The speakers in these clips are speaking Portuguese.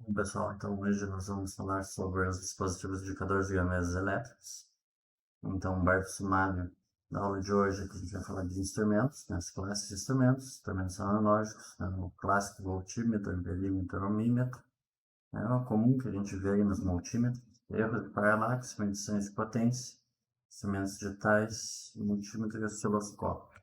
Bom, pessoal, então hoje nós vamos falar sobre os dispositivos indicadores de gamesas elétricas. Então, breve sumário da aula de hoje aqui a gente vai falar de instrumentos, né, as classes de instrumentos analógicos, né, o clássico voltímetro, amperímetro, ohmímetro, né, o comum que a gente vê aí nos multímetros, erros de paralaxe, medições de potência, instrumentos digitais, multímetro e osciloscópio.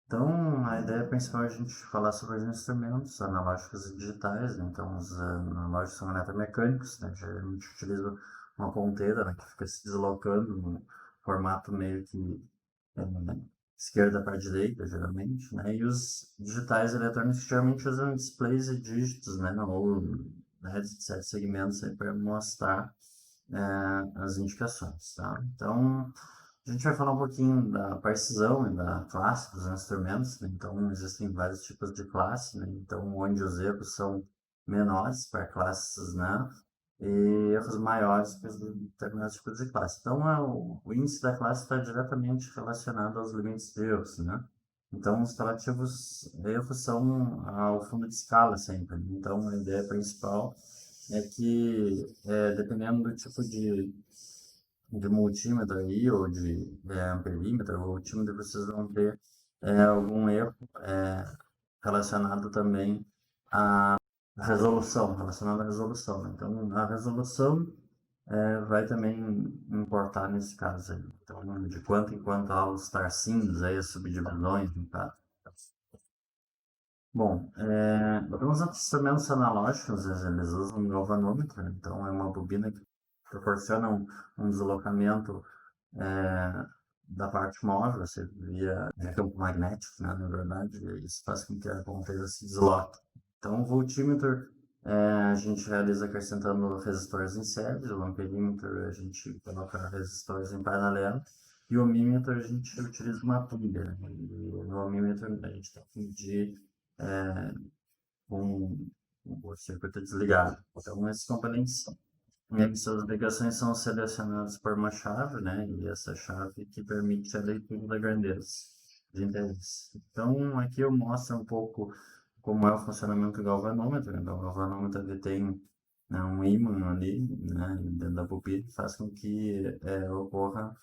Então, a ideia principal é a gente falar sobre os instrumentos analógicos e digitais, né? Então, os analógicos são eletromecânicos, né? Geralmente utiliza uma ponteira, né, que fica se deslocando no formato meio que esquerda para direita, geralmente, né? E os digitais eletrônicos geralmente usam displays e dígitos, né? Ou de certos segmentos para mostrar as indicações, tá? Então, a gente vai falar um pouquinho da precisão e da classe dos instrumentos, né? Então, existem vários tipos de classe, né? Então, onde os erros são menores para classes, né? E erros maiores para determinados tipos de classe. Então, o índice da classe está diretamente relacionado aos limites de erros, né? Então, os relativos erros são ao fundo de escala sempre. Então, a ideia principal é que, dependendo do tipo de multímetro aí, ou de amperímetro, ou multímetro, vocês vão ter algum erro relacionado também à resolução, relacionado à resolução, né? Então, a resolução vai também importar nesse caso aí. Então, de quanto em quanto aos starcinhos, aí as subdivisões, no caso. Bom, alguns instrumentos analógicos, eles usam um galvanômetro, né? Então é uma bobina que proporciona um deslocamento da parte móvel, você via campo magnético, né, na verdade, isso faz com que a ponteira se desloque. Então, o voltímetro a gente realiza acrescentando resistores em série, o amperímetro a gente coloca resistores em paralelo, e o ohmímetro a gente utiliza uma pilha, né? E no ohmímetro a gente tem que medir com o circuito desligado. Então, esses componentes suas ligações são selecionadas por uma chave, né? E essa chave que permite a leitura da grandeza de interesse. Então, aqui eu mostro um pouco como é o funcionamento do galvanômetro. Então, o galvanômetro ele tem, né, um ímã ali, né, dentro da bobina, que faz com que ocorra,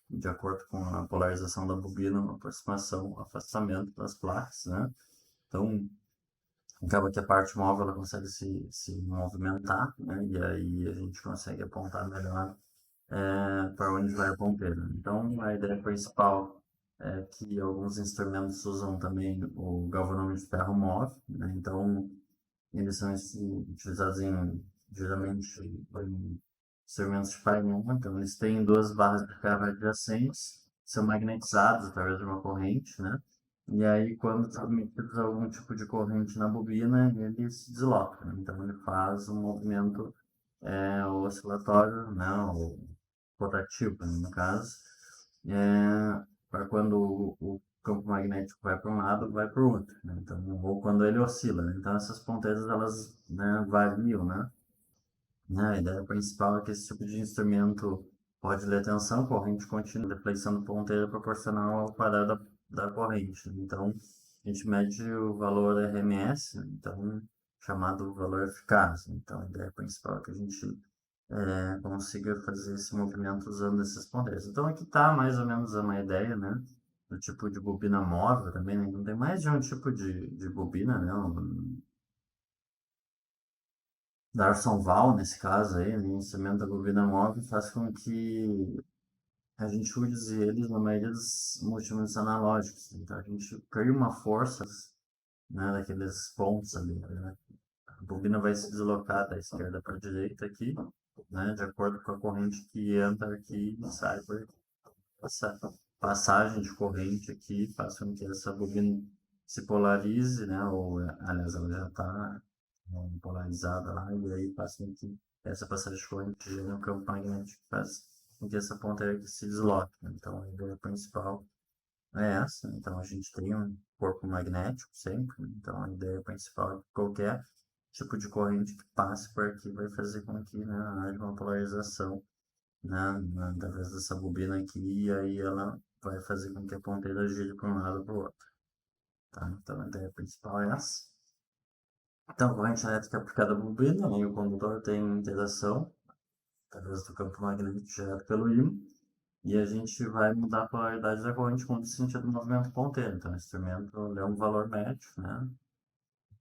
de acordo com a polarização da bobina, uma aproximação, um afastamento das placas, né? Então, acaba que a parte móvel ela consegue se movimentar, né? E aí a gente consegue apontar melhor para onde vai a ponteira. Então, a ideia principal é que alguns instrumentos usam também o galvanômetro de ferro móvel, né? Então, eles são utilizados geralmente em instrumentos de painel. Então, eles têm duas barras de ferro adjacentes, são magnetizados através de uma corrente, né? E aí, quando transmitidos algum tipo de corrente na bobina, ele se desloca, né? Então, ele faz um movimento oscilatório, né? Ou rotativo, né, no caso, para quando o campo magnético vai para um lado, vai para o outro, né? Então, ou quando ele oscila, né? Então, essas ponteiras, elas, né, variam, né? A ideia principal é que esse tipo de instrumento pode ler tensão, corrente contínua, deflexão da ponteira proporcional ao quadrado da corrente. Então, a gente mede o valor RMS, então, chamado valor eficaz. Então, a ideia principal é que a gente consiga fazer esse movimento usando esses ponteiros. Então, aqui está mais ou menos uma ideia, né? Do tipo de bobina móvel também, né? Então, tem mais de um tipo de bobina, né? Darson Val, nesse caso aí, o instrumento da bobina móvel faz com que a gente use eles na maioria dos multímetros analógicos. Então a gente cria uma força, né, daqueles pontos ali, né? A bobina vai se deslocar da esquerda para a direita aqui, né, de acordo com a corrente que entra aqui e sai por aqui. Essa passagem de corrente aqui faz com que essa bobina se polarize, né, ou aliás ela já está polarizada lá, e aí faz com que essa passagem de corrente gere um campo magnético que faz com que essa ponteira aqui se desloque, né? Então a ideia principal é essa. Então a gente tem um corpo magnético sempre, né? Então a ideia principal é que qualquer tipo de corrente que passe por aqui vai fazer com que, né, haja uma polarização, né, através dessa bobina aqui, e aí ela vai fazer com que a ponteira gire para um lado ou para o outro, tá? Então a ideia principal é essa. Então, a corrente elétrica aplicada à bobina, né, e o condutor tem interação através do campo magnético gerado pelo ímã, e a gente vai mudar a polaridade da corrente com o sentido do movimento ponteiro. Então, o instrumento é um valor médio, né?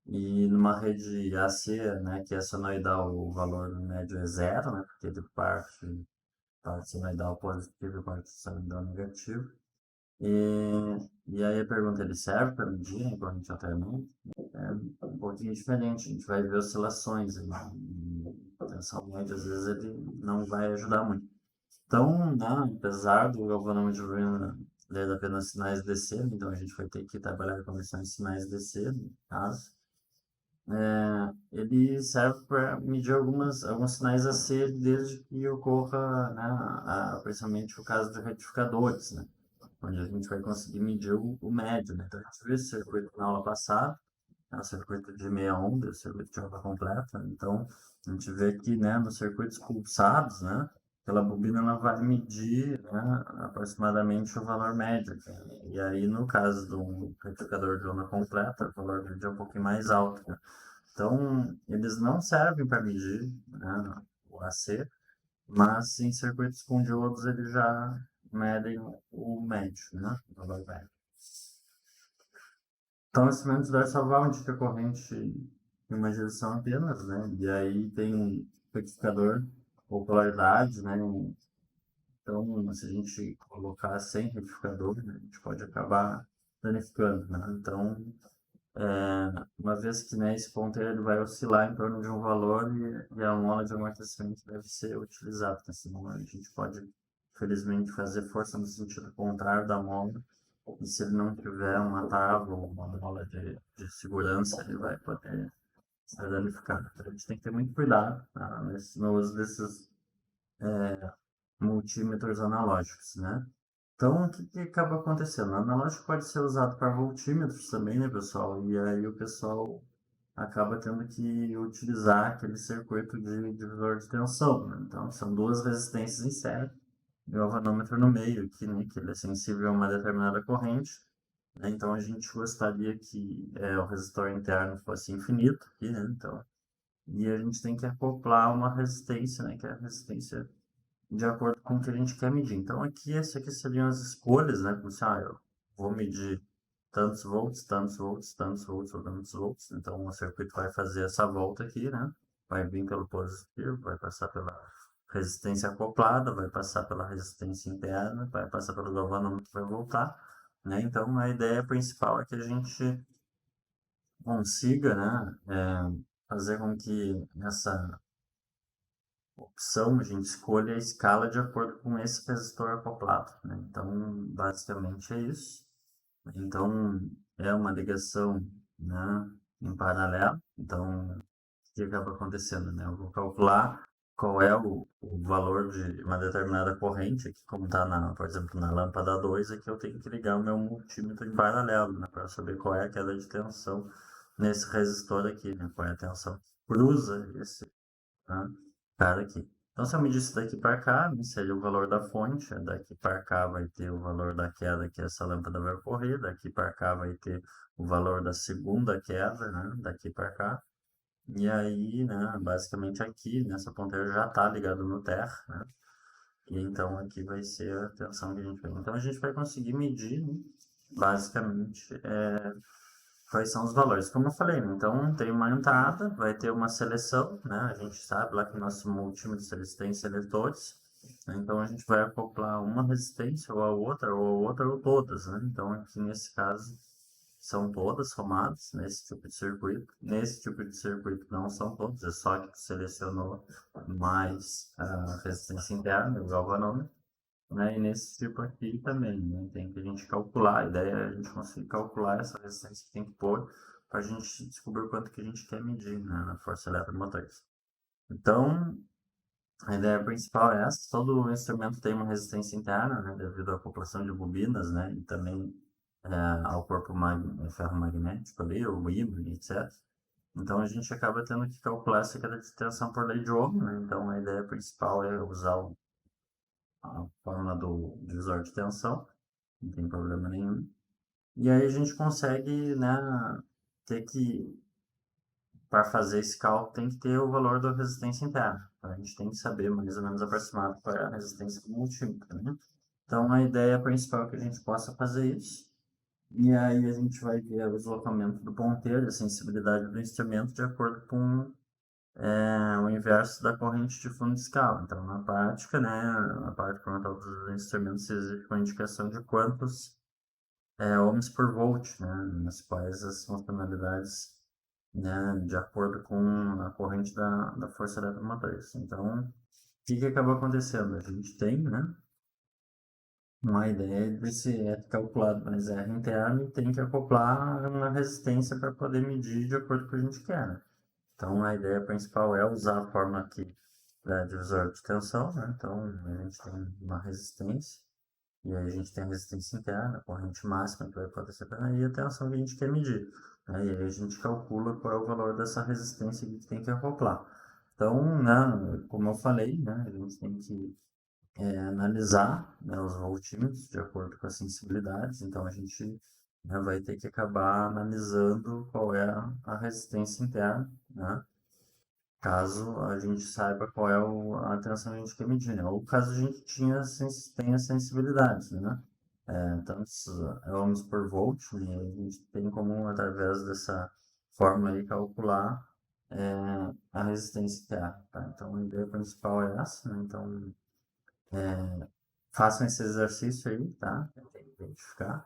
E numa rede AC, né, que é senoidal, o valor médio é zero, né? Porque ele parte senoidal positivo e parte senoidal negativo. E aí a pergunta, ele serve para medir a corrente alternante? É um pouquinho diferente, a gente vai ver oscilações, e tensão média, às vezes ele não vai ajudar muito. Então, né, apesar do galvanômetro ler apenas sinais DC, então a gente vai ter que trabalhar com versões sinais DC, no caso, ele serve para medir alguns sinais AC desde que ocorra, né, principalmente o caso de retificadores, né, onde a gente vai conseguir medir o médio, né. Então, a gente viu esse circuito na aula passada, é um circuito de meia onda, o circuito de onda completa. Então, a gente vê que, né, nos circuitos pulsados, né, aquela bobina ela vai medir, né, aproximadamente o valor médio. E aí, no caso do retificador de onda completa, o valor médio é um pouquinho mais alto, né? Então, eles não servem para medir, né, o AC, mas em circuitos com diodos eles já medem o médio, né, o valor médio. Então, esse instrumento deve salvar indica corrente em uma direção apenas, né? E aí tem um retificador ou polaridade, né? Então, se a gente colocar sem retificador, né, a gente pode acabar danificando, né? Então, uma vez que, né, esse ponteiro ele vai oscilar em torno de um valor e a mola de amortecimento deve ser utilizada, porque senão a gente pode, felizmente, fazer força no sentido contrário da mola, e se ele não tiver uma tábua ou uma mola de segurança, ele vai poder ser danificado. Então, a gente tem que ter muito cuidado, tá, no uso desses multímetros analógicos, né? Então, o que, que acaba acontecendo? O analógico pode ser usado para voltímetros também, né, pessoal? E aí o pessoal acaba tendo que utilizar aquele circuito de divisor de tensão, né? Então, são duas resistências em série, e o galvanômetro no meio aqui, né, que ele é sensível a uma determinada corrente, né? Então, a gente gostaria que o resistor interno fosse infinito aqui, né? Então, e a gente tem que acoplar uma resistência, né, que é a resistência de acordo com o que a gente quer medir. Então, esse aqui seriam as escolhas, né? Como se, eu vou medir tantos volts, tantos volts, tantos volts ou tantos volts. Então, o circuito vai fazer essa volta aqui, né? Vai vir pelo positivo, vai passar pela resistência acoplada, vai passar pela resistência interna, vai passar pelo galvanômetro, vai voltar, né? Então, a ideia principal é que a gente consiga, né, fazer com que essa opção a gente escolha a escala de acordo com esse resistor acoplado, né? Então, basicamente é isso. Então, é uma ligação, né, em paralelo. Então, o que acaba acontecendo, né? Eu vou calcular qual é o valor de uma determinada corrente, aqui como está, por exemplo, na lâmpada 2, aqui eu tenho que ligar o meu multímetro em paralelo, né, para saber qual é a queda de tensão nesse resistor aqui, né? Qual é a tensão que cruza esse, né, cara aqui. Então, se eu medir isso daqui para cá, né, seria o valor da fonte, daqui para cá vai ter o valor da queda que essa lâmpada vai ocorrer, daqui para cá vai ter o valor da segunda queda, né, daqui para cá. E aí, né, basicamente aqui, nessa ponteira já está ligado no terra, né, e então aqui vai ser a tensão que a gente vai. Então, a gente vai conseguir medir, né, basicamente, quais são os valores. Como eu falei, né? Então tem uma entrada, vai ter uma seleção, né? A gente sabe lá que o nosso multímetro eles têm seletores, né? Então a gente vai acoplar uma resistência ou a outra, ou a outra, ou todas, né? Então aqui nesse caso são todas somadas nesse tipo de circuito. Nesse tipo de circuito não são todas, é só que selecionou mais a resistência interna, o galvanômetro, né? E nesse tipo aqui também, né? Tem que a gente calcular, a ideia é a gente conseguir calcular essa resistência que tem que pôr para a gente descobrir o quanto que a gente quer medir, né, na força eletromotores. Então, a ideia principal é essa, todo instrumento tem uma resistência interna, né, devido à acoplação de bobinas, né, e também ao corpo ferromagnético ali, o ímã, etc. Então, a gente acaba tendo que calcular essa queda de tensão por lei de Ohm, né? Então, a ideia principal é usar a fórmula do divisor de tensão, não tem problema nenhum. E aí a gente consegue, né, ter que para fazer esse cálculo tem que ter o valor da resistência interna. Então, a gente tem que saber mais ou menos aproximado qual é a resistência do multímetro, né? Então, a ideia principal é que a gente possa fazer isso. E aí a gente vai ver o deslocamento do ponteiro, a sensibilidade do instrumento de acordo com o inverso da corrente de fundo de escala. Então, na prática, né, na parte frontal dos instrumentos existe uma indicação de quantos ohms por volt, né, nas quais as funcionalidades, né, de acordo com a corrente da força eletromotriz. Então, o que acabou acontecendo? A gente tem, né, uma ideia desse calculado, mas R interno e tem que acoplar uma resistência para poder medir de acordo com o que a gente quer, né? Então, a ideia principal é usar a forma aqui da divisor de tensão, né? Então, a gente tem uma resistência, e aí a gente tem a resistência interna, a corrente máxima que vai poder ser e a tensão que a gente quer medir, né? E aí a gente calcula qual é o valor dessa resistência que tem que acoplar. Então, né, como eu falei, né, a gente tem que analisar, né, os voltímetros de acordo com as sensibilidades, então a gente, né, vai ter que acabar analisando qual é a resistência interna, né, caso a gente saiba qual é a tensão que a gente quer medir, né? Ou caso a gente tenha sensibilidades, né? Tantos ohms por volt, né? A gente tem como, através dessa fórmula aí, calcular a resistência interna, tá? Então, a ideia principal é essa, né? Então, façam esse exercício aí, tá? Tem que identificar.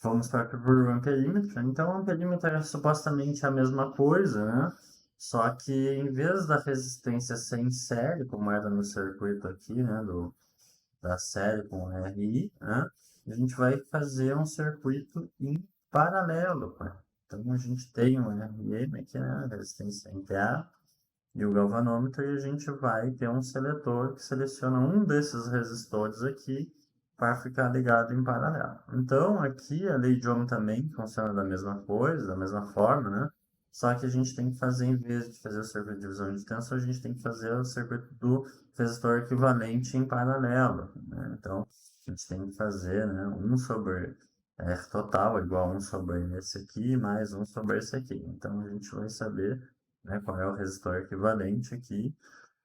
Vamos para o amperímetro. Então, o amperímetro é supostamente a mesma coisa, né? Só que em vez da resistência ser em série, como era no circuito aqui, né? Da série com o RI, né? A gente vai fazer um circuito em paralelo, né? Então, a gente tem um RM aqui, né? Resistência interna e o galvanômetro, e a gente vai ter um seletor que seleciona um desses resistores aqui para ficar ligado em paralelo. Então, aqui a lei de Ohm também funciona da mesma coisa, da mesma forma, né? Só que a gente tem que fazer, em vez de fazer o circuito de divisão de tensão, a gente tem que fazer o circuito do resistor equivalente em paralelo, né? Então, a gente tem que fazer, né, 1 sobre R total igual a 1 sobre esse aqui, mais 1 sobre esse aqui. Então, a gente vai saber, né, qual é o resistor equivalente aqui,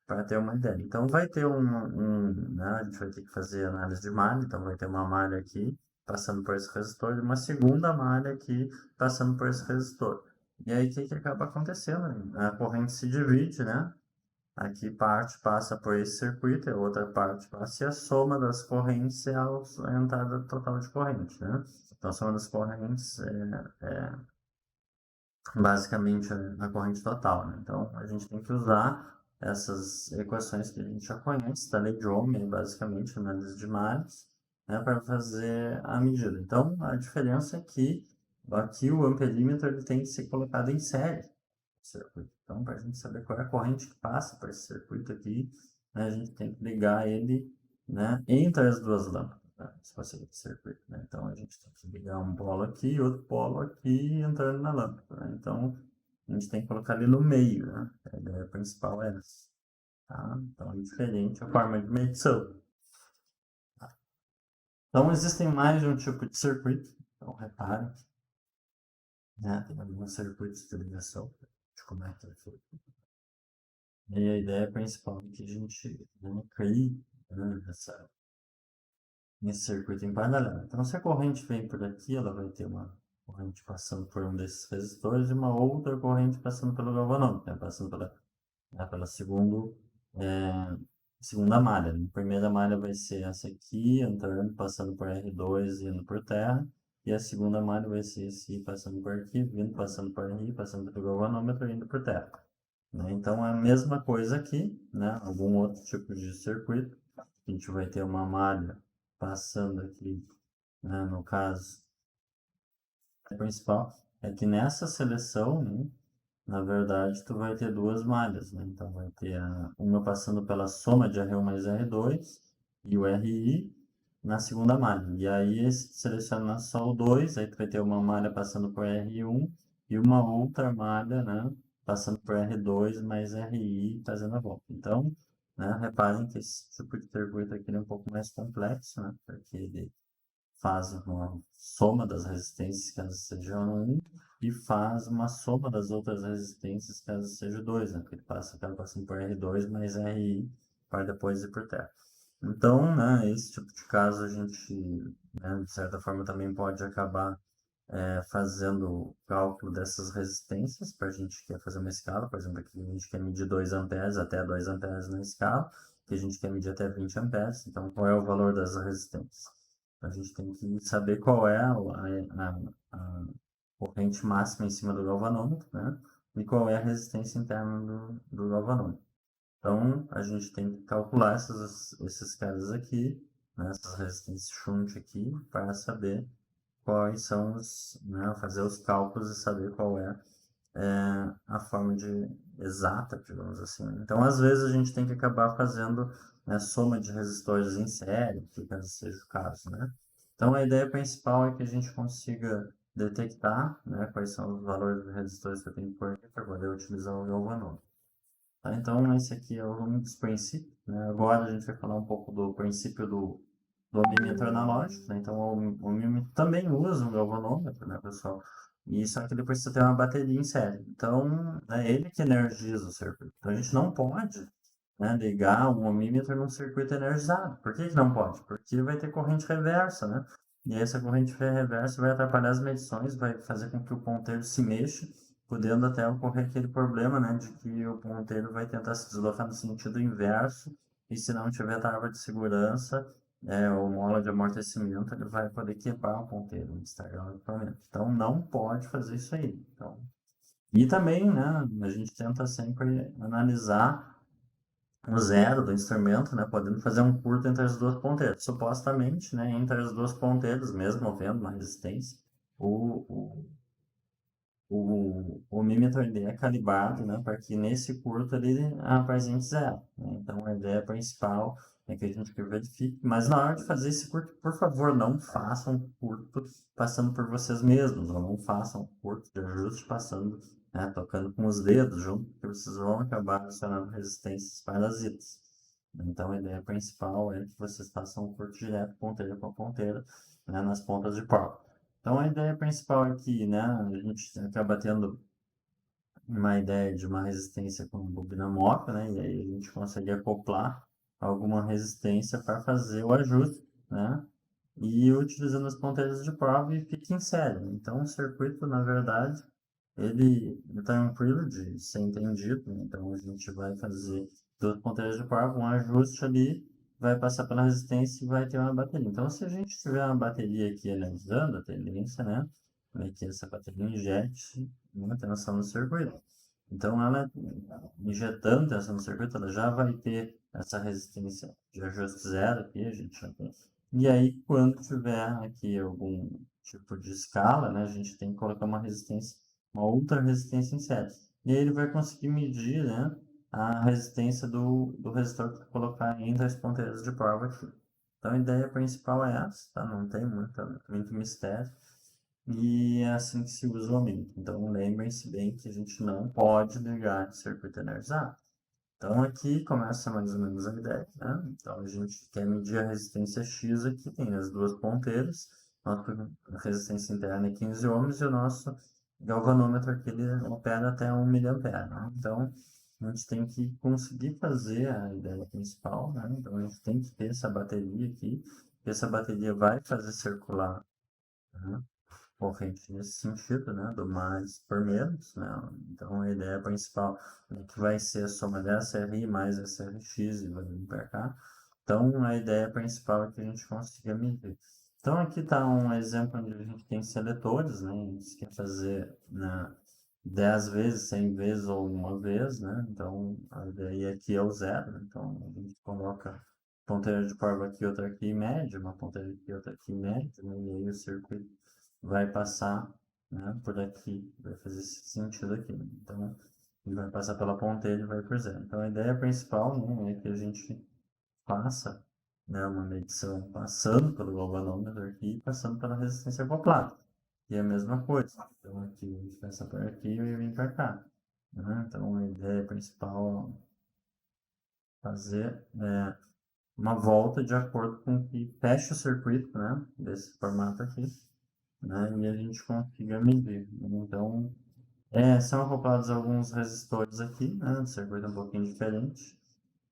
para ter uma ideia. Então, vai ter né, a gente vai ter que fazer análise de malha, então vai ter uma malha aqui, passando por esse resistor, e uma segunda malha aqui, passando por esse resistor. E aí, o que acaba acontecendo? A corrente se divide, né? Aqui parte passa por esse circuito, e a outra parte passa, e a soma das correntes é a entrada total de corrente, né? Então, a soma das correntes é basicamente a corrente total, né? Então, a gente tem que usar essas equações que a gente já conhece, da lei de Ohm, basicamente, análise de malhas, né, para fazer a medida. Então, a diferença é que aqui o amperímetro ele tem que ser colocado em série no circuito. Então, para a gente saber qual é a corrente que passa por esse circuito aqui, né, a gente tem que ligar ele, né, entre as duas lâmpadas, né, se fosse esse circuito, né? Então, a gente tem que ligar um polo aqui e outro polo aqui entrando na lâmpada, né? Então, a gente tem que colocar ali no meio, né? A ideia principal é essa, tá? Então, é diferente a forma de medição. Então, existem mais de um tipo de circuito, então reparem, né? Tem alguns circuitos de ligação, de como é que é feito. E a ideia principal é que a gente, né, crie, né, nesse circuito em paralelo. Então, se a corrente vem por aqui, ela vai ter uma corrente passando por um desses resistores e uma outra corrente passando pelo galvanômetro, né, passando pela segunda malha, né? A primeira malha vai ser essa aqui, entrando, passando por R2 e indo por terra. E a segunda malha vai ser esse passando por aqui, vindo, passando por R, passando pelo galvanômetro e indo por terra, né? Então, é a mesma coisa aqui, né? Algum outro tipo de circuito. A gente vai ter uma malha passando aqui, né? No caso, a principal é que nessa seleção, né, na verdade, tu vai ter duas malhas, né? Então, vai ter uma passando pela soma de R1 mais R2 e o RI na segunda malha. E aí, seleciona só o 2, aí tu vai ter uma malha passando por R1 e uma outra malha, né, passando por R2 mais RI fazendo a volta. Então, né, reparem que esse tipo de circuito aqui é um pouco mais complexo, né? Porque ele faz uma soma das resistências caso seja 1 e faz uma soma das outras resistências caso seja 2, né? Porque ele acaba passando por R2 mais RI para depois ir por terra. Então, né, esse tipo de caso a gente, né, de certa forma, também pode acabar fazendo o cálculo dessas resistências para a gente quer fazer uma escala. Por exemplo, aqui a gente quer medir 2 amperes até 2 amperes na escala, que a gente quer medir até 20 amperes. Então, qual é o valor das resistências? A gente tem que saber qual é a corrente máxima em cima do galvanômetro, né? E qual é a resistência interna do galvanômetro. Então, a gente tem que calcular esses caras aqui, né, essas resistências shunt aqui, para saber quais são né, fazer os cálculos e saber qual é, a forma exata, digamos assim. Então, às vezes, a gente tem que acabar fazendo, né, soma de resistores em série, que caso seja o caso, né? Então, a ideia principal é que a gente consiga detectar, né, quais são os valores de resistores que eu tenho que pôr para poder utilizar o galvanômetro. Tá? Então, esse aqui é um dos princípios, né? Agora a gente vai falar um pouco do princípio do ohmímetro analógico, né? Então, o ohmímetro também usa um galvanômetro, né, pessoal? E só que depois você tem uma bateria em série. Então, é ele que energiza o circuito. Então, a gente não pode, né, ligar um ohmímetro num circuito energizado. Por que que não pode? Porque vai ter corrente reversa, né? E essa corrente reversa vai atrapalhar as medições, vai fazer com que o ponteiro se mexa, podendo até ocorrer aquele problema, né, de que o ponteiro vai tentar se deslocar no sentido inverso, e se não tiver trava de segurança, ou mola de amortecimento, ele vai poder quebrar o ponteiro, estragar o equipamento. Então, não pode fazer isso aí. Então, e também, né, a gente tenta sempre analisar o zero do instrumento, né, podendo fazer um curto entre as duas ponteiras. Supostamente, né, entre as duas ponteiras, mesmo havendo uma resistência, o, o ohmímetro ele é calibrado, né, para que nesse curto ele apresente zero, né? Então, a ideia principal é que a gente verifique, mas na hora de fazer esse curto, por favor, não façam curto passando por vocês mesmos, ou não façam curto de ajuste passando, né, tocando com os dedos junto, porque vocês vão acabar adicionando resistências parasitas. Então, a ideia principal é que vocês façam um curto direto, ponteira com ponteira, né, nas pontas de prova. Então, a ideia principal aqui, né, a gente acaba tendo uma ideia de uma resistência com bobina móvel, né, e aí a gente consegue acoplar alguma resistência para fazer o ajuste, né, e utilizando as ponteiras de prova e fica em série. Então, o circuito, na verdade, ele é tranquilo de ser entendido, né? Então, a gente vai fazer duas ponteiras de prova, um ajuste ali, vai passar pela resistência e vai ter uma bateria. Então, se a gente tiver uma bateria aqui analisando a tendência, né, é que essa bateria injete uma tensão no circuito. Então, ela injetando tensão no circuito, ela já vai ter essa resistência de ajuste zero aqui, a gente já tem. E aí, quando tiver aqui algum tipo de escala, né, a gente tem que colocar uma outra resistência em série. E aí ele vai conseguir medir, né, a resistência do resistor que colocar entre as ponteiras de prova aqui. Então, a ideia principal é essa, tá? Não tem muito mistério. E é assim que se usa o ohmímetro. Então, lembrem-se bem que a gente não pode ligar em circuito energizado. Então, aqui começa mais ou menos a ideia, né? Então, a gente quer medir a resistência X aqui, tem as duas ponteiras, nossa resistência interna é 15 ohms e o nosso galvanômetro aqui ele opera até 1 miliampere, né? Então, a gente tem que conseguir fazer a ideia principal, né? Então, a gente tem que ter essa bateria aqui, e essa bateria vai fazer circular, né, corrente nesse sentido, né, do mais por menos, né? Então, a ideia principal é que vai ser a soma dessa RI mais essa RX e vai vir para cá. Então, a ideia principal é que a gente consiga medir. Então, aqui está um exemplo onde a gente tem seletores, né? A gente quer fazer, né, 10 vezes, 100 vezes ou uma vez, né? Então, a ideia aqui é o zero, né? Então, a gente coloca ponteira de prova aqui, outra aqui em média, uma ponteira aqui, outra aqui em média, né? E aí o circuito vai passar, né, por aqui, vai fazer esse sentido aqui. Então, ele vai passar pela ponteira e vai por zero. Então, a ideia principal, né, é que a gente faça, né, uma medição passando pelo galvanômetro aqui e passando pela resistência acoplada. E é a mesma coisa. Então, aqui a gente passa por aqui e vem para cá. Né? Então, a ideia principal é fazer uma volta de acordo com que feche o circuito, né, desse formato aqui, né, e a gente consiga medir. Então, são acoplados alguns resistores aqui, né, o circuito é um pouquinho diferente.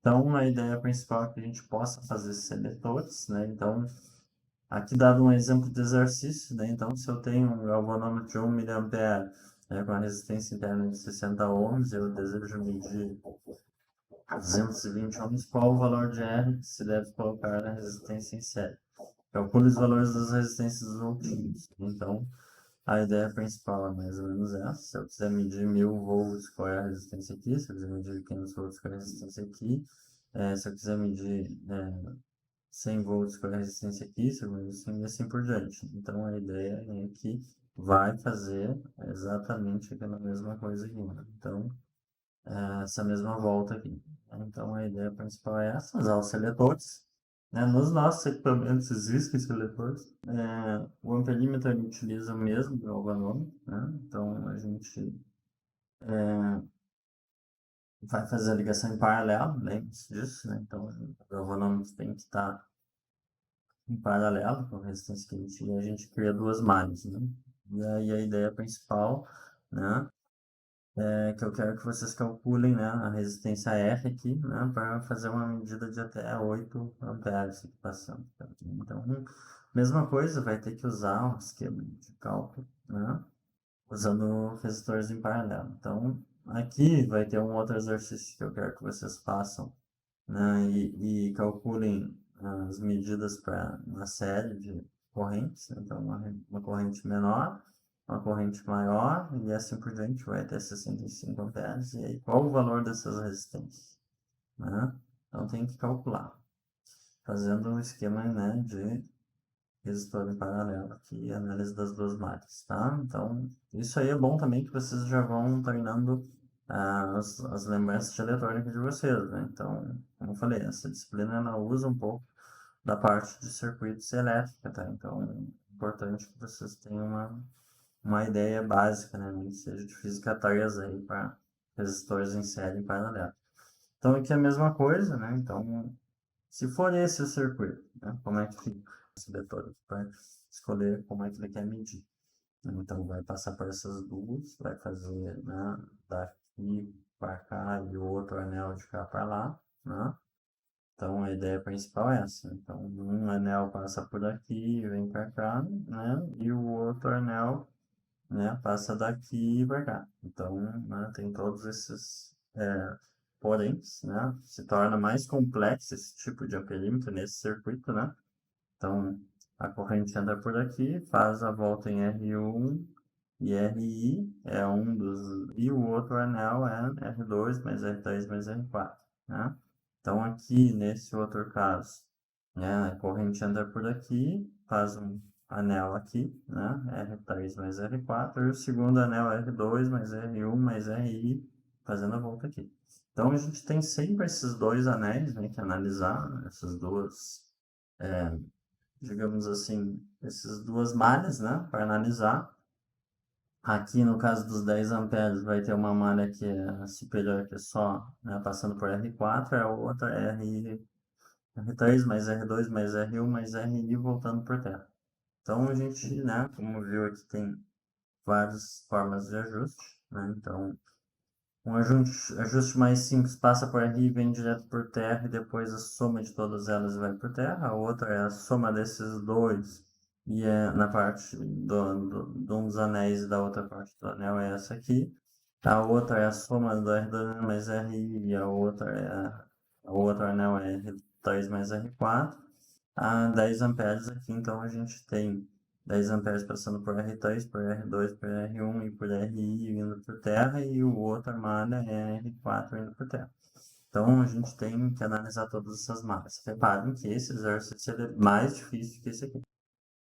Então, a ideia principal é que a gente possa fazer seletores, né, então, aqui dado um exemplo de exercício, né, então, se eu tenho um galvanômetro de 1 mA, né, com a resistência interna de 60 ohms, eu desejo medir 220 ohms, qual o valor de R que se deve colocar na resistência em série? Calcule os valores das resistências dos voltímetros. Então, a ideia principal é mais ou menos essa. Se eu quiser medir 1000 volts, qual é a resistência aqui? Se eu quiser medir 500 volts, qual é a resistência aqui? Se eu quiser medir 100 volts, qual é a resistência aqui? Se eu medir 100 e assim por diante. Então, a ideia é que vai fazer exatamente aquela mesma coisa aqui, né? Então, essa mesma volta aqui. Então, a ideia principal é essa, usar os seletores. Né? Nos nossos equipamentos existem seletores. O amperímetro ele utiliza o mesmo galvanômetro, né? Então, a gente vai fazer a ligação em paralelo, lembre-se disso, né? Então, o galvanômetro tem que estar em paralelo com a resistência que a gente cria duas malhas, né? E aí a ideia principal, né, que eu quero que vocês calculem, né, a resistência R aqui, né, para fazer uma medida de até 8 amperes aqui passando. Então, mesma coisa, vai ter que usar um esquema de cálculo, né, usando resistores em paralelo. Então, aqui vai ter um outro exercício que eu quero que vocês façam, né, e calculem as medidas para uma série de correntes, né, então uma corrente menor, uma corrente maior e assim por diante, vai até 65 amperes. E aí, qual o valor dessas resistências? Né? Então, tem que calcular, fazendo um esquema, né, de resistor em paralelo aqui, análise das duas malhas, tá? Então, isso aí é bom também que vocês já vão treinando as lembranças de eletrônica de vocês, né? Então, como eu falei, essa disciplina ela usa um pouco da parte de circuitos elétricos, tá? Então, é importante que vocês tenham uma ideia básica, né? Nem que seja de física 3 aí para resistores em série em paralelo. Então, aqui é a mesma coisa, né? Então, se for esse o circuito, né? Como é que fica esse seletor para escolher como é que ele quer medir? Então, vai passar por essas duas, vai fazer, né, daqui para cá e o outro anel de cá para lá, né? Então, a ideia principal é essa. Então, um anel passa por aqui e vem para cá, né? E o outro anel, né, passa daqui e para cá. Então, né, tem todos esses poréns, né? Se torna mais complexo esse tipo de amperímetro nesse circuito, né? Então, a corrente entra por aqui, faz a volta em R1 e RI é um dos... E o outro anel é R2 mais R3 mais R4, né? Então, aqui, nesse outro caso, né, a corrente entra por aqui, faz um anel aqui, né? R3 mais R4, e o segundo anel R2 mais R1 mais RI, fazendo a volta aqui. Então, a gente tem sempre esses dois anéis, né, que analisar, né, essas duas, digamos assim, essas duas malhas, né, para analisar. Aqui, no caso dos 10 amperes, vai ter uma malha que é superior, que é só, né, passando por R4, a outra é R3 mais R2 mais R1 mais RI voltando por terra. Então, a gente, né, como viu aqui, tem várias formas de ajuste, né? Então, um ajuste mais simples passa por RI e vem direto por terra, e depois a soma de todas elas vai por terra. A outra é a soma desses dois, e é na parte de um dos anéis, e da outra parte do anel é essa aqui. A outra é a soma do R2 mais RI, e a outra o outro anel é R3 mais R4. A 10 amperes aqui, então a gente tem 10 amperes passando por R3, por R2, por R1 e por RI indo por terra, e o outro malha é R4 indo por terra. Então a gente tem que analisar todas essas malhas. Reparem que esse exercício é mais difícil que esse aqui,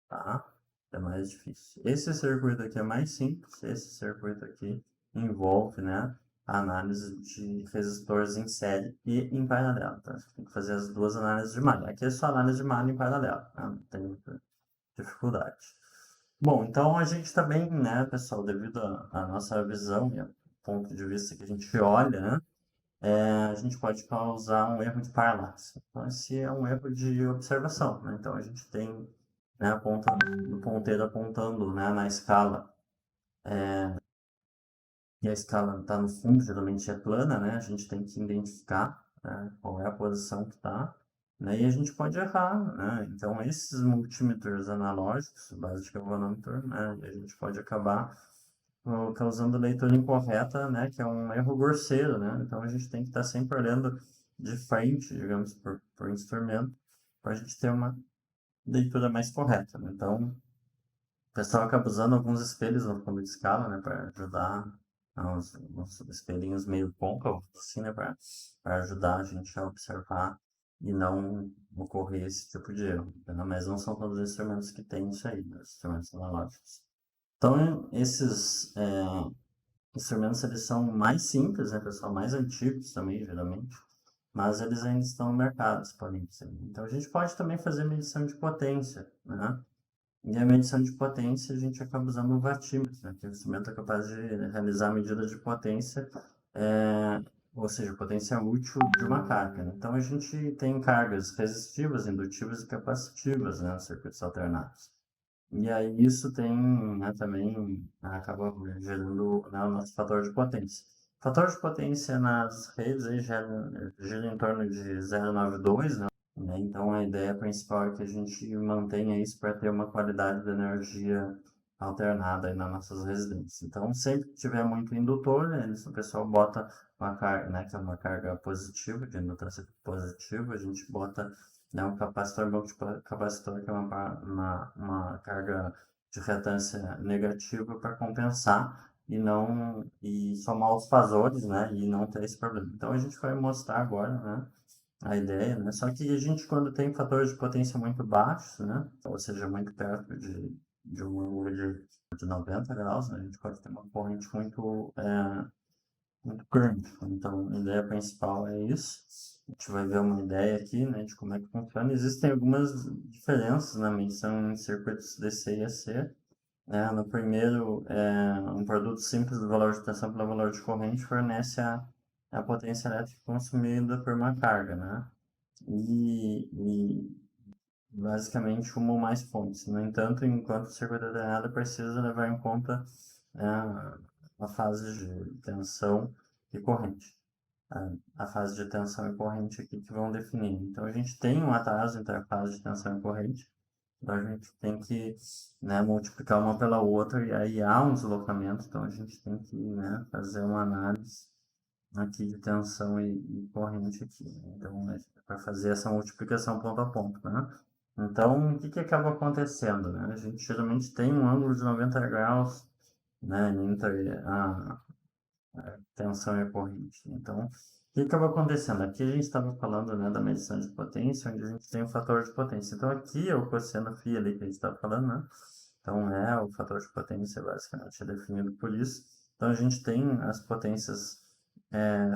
tá? É mais difícil. Esse circuito aqui é mais simples, esse circuito aqui envolve, né, a análise de resistores em série e em paralelo, tá? Você tem que fazer as duas análises de malha. Aqui é só análise de malha em paralelo, tá? Não tem muita dificuldade. Bom, então a gente também, né, pessoal, devido à nossa visão e ao ponto de vista que a gente olha, né, a gente pode causar um erro de paralaxe. Então, esse é um erro de observação, né? Então, a gente tem, né, a ponta do ponteiro apontando, né, na escala, e a escala está no fundo, geralmente é plana, né? A gente tem que identificar, né, qual é a posição que está, né? E a gente pode errar, né? Então, esses multímetros analógicos, base de galvanômetro, né, a gente pode acabar causando leitura incorreta, né? Que é um erro grosseiro, né? Então, a gente tem que estar sempre olhando de frente, digamos, por instrumento, para a gente ter uma leitura mais correta, né? Então, o pessoal acaba usando alguns espelhos no fundo de escala, né, para ajudar, uns espelhinhos meio côncavos, assim, né, para ajudar a gente a observar e não ocorrer esse tipo de erro, né? Mas não são todos os instrumentos que têm isso aí, né, os instrumentos analógicos. Então, esses instrumentos, eles são mais simples, né, pessoal, mais antigos também, geralmente, mas eles ainda estão no mercado disponíveis. Então, a gente pode também fazer medição de potência, né? E a medição de potência, a gente acaba usando um watímetro, né, que é um instrumento capaz de realizar a medida de potência, é, ou seja, potência útil de uma carga, né? Então, a gente tem cargas resistivas, indutivas e capacitivas, né, nos circuitos alternados. E aí isso tem, né, também acaba gerando, né, o nosso fator de potência. O fator de potência nas redes aí gira em torno de 0,92, né? Então, a ideia principal é que a gente mantenha isso para ter uma qualidade de energia alternada aí nas nossas residências. Então, sempre que tiver muito indutor, né, o pessoal bota uma carga, né, que é uma carga positiva, de indutância positiva, a gente bota, né, um capacitor capacitor, que é uma carga de reatância negativa para compensar e somar os fasores, né, e não ter esse problema. Então, a gente vai mostrar agora, né, a ideia, né? Só que a gente, quando tem fatores de potência muito baixos, né? Ou seja, muito perto de um ângulo de 90 graus, né? A gente pode ter uma corrente muito grande. Então, a ideia principal é isso. A gente vai ver uma ideia aqui, né, de como é que funciona. Existem algumas diferenças na medição em circuitos DC e AC. Né? No primeiro, um produto simples do valor de tensão pelo valor de corrente fornece a potência elétrica consumida por uma carga, né? E basicamente uma ou mais fontes. No entanto, enquanto o circuito alternado precisa levar em conta, a fase de tensão e corrente. A fase de tensão e corrente aqui que vão definir. Então, a gente tem um atraso entre a fase de tensão e corrente, então a gente tem que, né, multiplicar uma pela outra e aí há um deslocamento, então a gente tem que, né, fazer uma análise aqui de tensão e corrente aqui, né? Então, para fazer essa multiplicação ponto a ponto, né? Então, o que que acaba acontecendo, né? A gente geralmente tem um ângulo de 90 graus, né, entre a tensão e a corrente. Então, o que acaba acontecendo? Aqui a gente estava falando, né, da medição de potência, onde a gente tem o fator de potência. Então, aqui é o cosseno φ ali que a gente está falando, né? Então, o fator de potência basicamente é definido por isso. Então, a gente tem as potências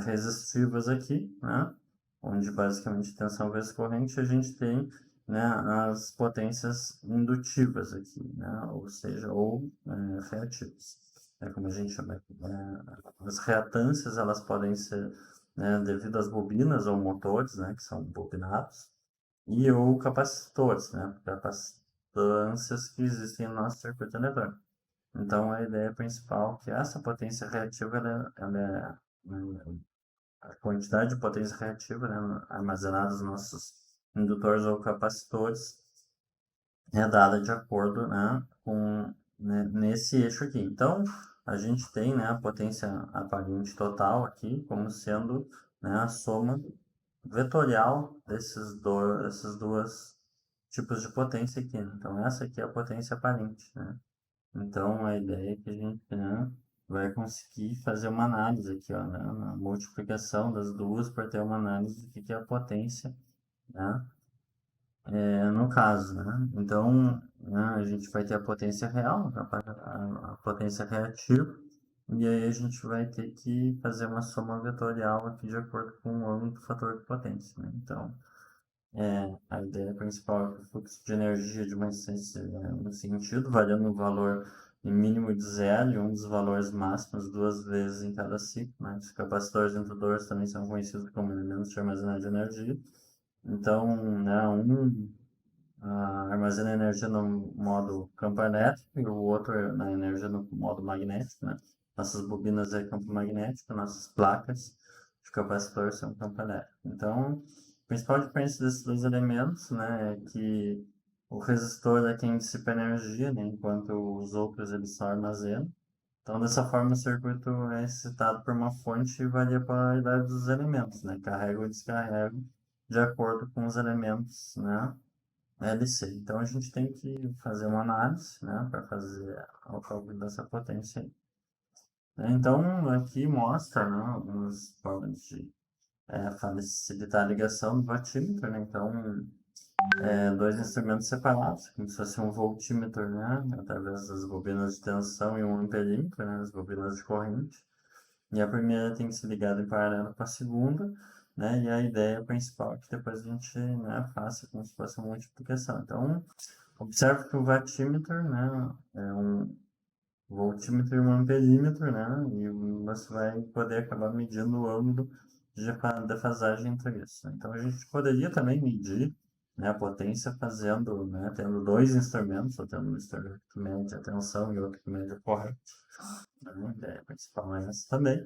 resistivas aqui, né? Onde basicamente tensão vezes corrente, a gente tem, né, as potências indutivas aqui, né? Ou seja, reativas. É como a gente chama. As reatâncias, elas podem ser, né, devido às bobinas ou motores, né, que são bobinados, e ou capacitores, né, capacitâncias que existem no nosso circuito eletrônico. Então, a ideia principal é que essa potência reativa, a quantidade de potência reativa, né, armazenada nos nossos indutores ou capacitores, é dada de acordo, né, com, né, nesse eixo aqui. Então, a gente tem, né, a potência aparente total aqui como sendo, né, a soma vetorial esses dois tipos de potência aqui, né? Então, essa aqui é a potência aparente, né? Então, a ideia é que a gente, né, vai conseguir fazer uma análise aqui, ó, né, na multiplicação das duas para ter uma análise do que é a potência, né, no caso, né? Então, né, a gente vai ter a potência real, a potência reativa, e aí a gente vai ter que fazer uma soma vetorial aqui de acordo com o ângulo do fator de potência, né? Então, a ideia principal é que o fluxo de energia de uma instância, no sentido, variando o valor em mínimo de zero e um dos valores máximos duas vezes em cada ciclo, né? Os capacitores indutores também são conhecidos como elementos de armazenagem de energia. Então, né, armazena energia no modo campo elétrico e o outro na energia no modo magnético, né? Nossas bobinas é campo magnético, nossas placas de capacitor são campo elétrico. Então, a principal diferença desses dois elementos, né, é que o resistor é quem dissipa energia, né, enquanto os outros eles só armazenam. Então, dessa forma, o circuito é excitado por uma fonte e varia a polaridade dos elementos, né, carrega ou descarrega de acordo com os elementos, né, LC. Então, a gente tem que fazer uma análise, né, para fazer o cálculo dessa potência aí. Então, aqui mostra, né, algumas formas de facilitar a ligação do voltímetro, né? Então, dois instrumentos separados, como se fosse um voltímetro, né, através das bobinas de tensão e um amperímetro, né, as bobinas de corrente. E a primeira tem que ser ligada em paralelo com a segunda, né, e a ideia principal é que depois a gente, né, faça como se fosse uma multiplicação. Então, observe que o watímetro, né, é um voltímetro e um amperímetro, né, e você vai poder acabar medindo o ângulo de defasagem entre isso. Então, a gente poderia também medir, né, a potência fazendo, né, tendo dois instrumentos, ou tendo um instrumento que mede a tensão e outro que mede a corrente. A ideia principal é essa também.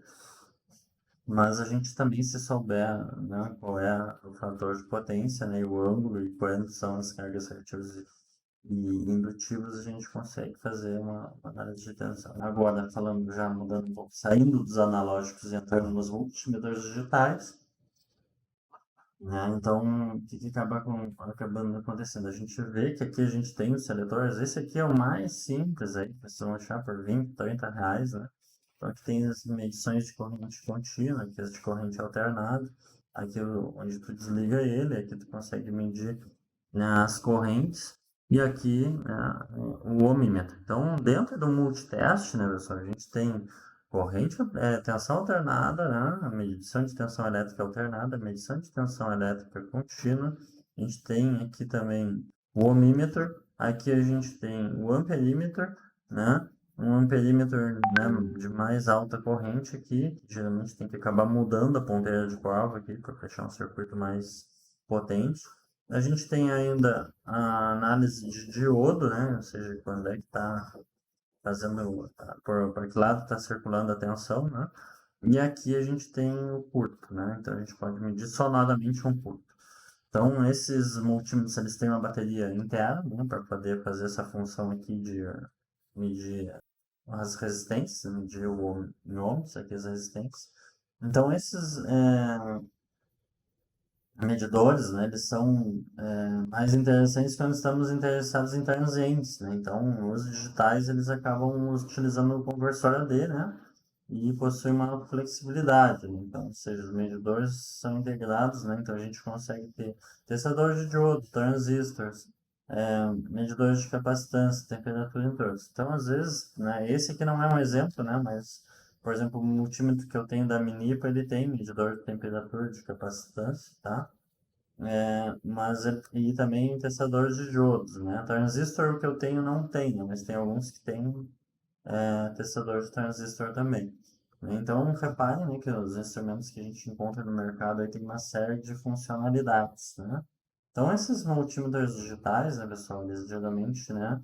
Mas a gente também, se souber, né, qual é o fator de potência, né, e o ângulo e quais são as cargas reativas e indutivas, a gente consegue fazer uma análise de tensão. Agora, falando já, mudando um pouco, saindo dos analógicos e entrando nos multímetros digitais, né, então, o que acaba acabando acontecendo? A gente vê que aqui a gente tem os seletores, esse aqui é o mais simples aí, que vocês vão achar por 20, 30 reais, né? Então, aqui tem as medições de corrente contínua, aqui as de corrente alternada, aqui onde tu desliga ele, aqui tu consegue medir, né, as correntes, e aqui, né, o ohmímetro. Então, dentro do multiteste, né, pessoal, a gente tem corrente, tensão alternada, né, a medição de tensão elétrica alternada, medição de tensão elétrica contínua, a gente tem aqui também o ohmímetro, aqui a gente tem o amperímetro, né, um amperímetro, né, de mais alta corrente aqui, geralmente tem que acabar mudando a ponteira de cobre aqui para fechar um circuito mais potente. A gente tem ainda a análise de diodo, né, ou seja, quando é que está fazendo, por que lado está circulando a tensão, né, e aqui a gente tem o curto, né, então a gente pode medir sonoramente um curto. Então, esses multímetros, eles têm uma bateria interna, né, para poder fazer essa função aqui de medir as resistências, medir o em ohms, aqui as resistências. Então, esses medidores, né, eles são mais interessantes quando estamos interessados em transientes, né? Então, os digitais, eles acabam utilizando o conversor AD, né? E possuem uma flexibilidade, né? Então, ou seja, os medidores são integrados, né? Então, a gente consegue ter testadores de diodo, transistores, medidores de capacitância, temperatura em torno. Então, às vezes, né, esse aqui não é um exemplo, né? Mas, por exemplo, o multímetro que eu tenho da Minipa, ele tem medidor de temperatura, de capacitância, tá? E também testadores de diodos, né? Transistor, o que eu tenho, não tem, né? Mas tem alguns que têm testador de transistor também. Então, repare, né, que os instrumentos que a gente encontra no mercado aí tem uma série de funcionalidades, né? Então, esses multímetros digitais, né, pessoal, eles geralmente, né,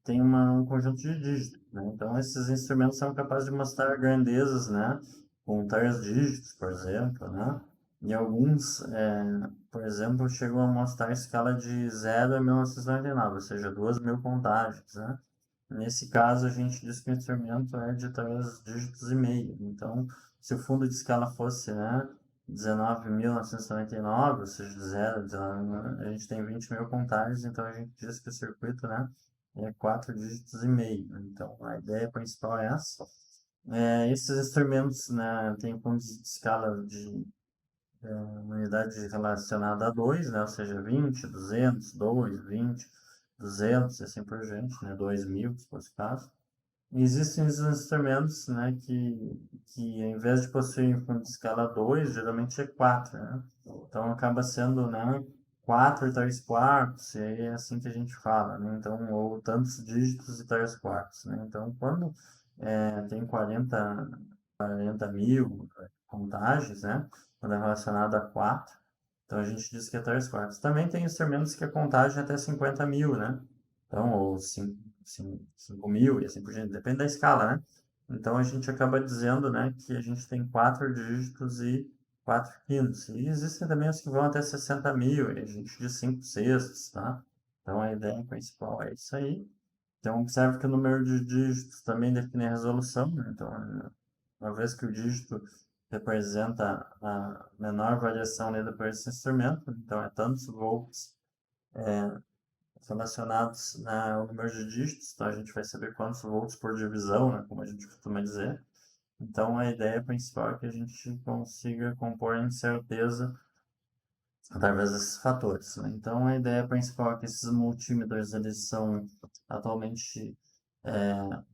tem um conjunto de dígitos, né? Então, esses instrumentos são capazes de mostrar grandezas, né, com 3 dígitos, por exemplo, né? E alguns, por exemplo, chegam a mostrar a escala de 0 a 1999, ou seja, 2.000 contagens, né? Nesse caso, a gente diz que o instrumento é de 3 dígitos e meio. Então, se o fundo de escala fosse, né, 19.999, ou seja, de 0 a 19, a gente tem 20.000 contagens, então a gente diz que o circuito, né, é 4 dígitos e meio. Então, a ideia principal é essa. Esses instrumentos, né, têm fundos de escala de unidade relacionada a 2, né, ou seja, 20, 200, 2, 20, 200 e assim por diante, né, 2.000, se fosse o caso. E existem os instrumentos, né, que ao invés de possuir fundo de escala 2, geralmente é 4, né? Então acaba sendo, né, 4 e 3 quartos, e aí é assim que a gente fala, né? Então, ou tantos dígitos e 3 quartos, né? Então, quando tem 40 mil contagens, né? Quando é relacionado a 4, então a gente diz que é 3 quartos. Também tem instrumentos que a contagem é até 50 mil, né? Então, ou 5 mil e assim por diante, depende da escala, né? Então a gente acaba dizendo, né, que a gente tem 4 dígitos e 4 quintos. E existem também os que vão até 60 mil, e a gente diz 5 sextos, tá? Então a ideia principal é isso aí. Então observe que o número de dígitos também define a resolução, né? Então, uma vez que o dígito representa a menor variação lida por esse instrumento, então é tantos volts relacionados ao número de dígitos, então a gente vai saber quantos volts por divisão, né, como a gente costuma dizer. Então a ideia principal é que a gente consiga compor a incerteza através desses fatores, né? Então a ideia principal é que esses multímetros eles são atualmente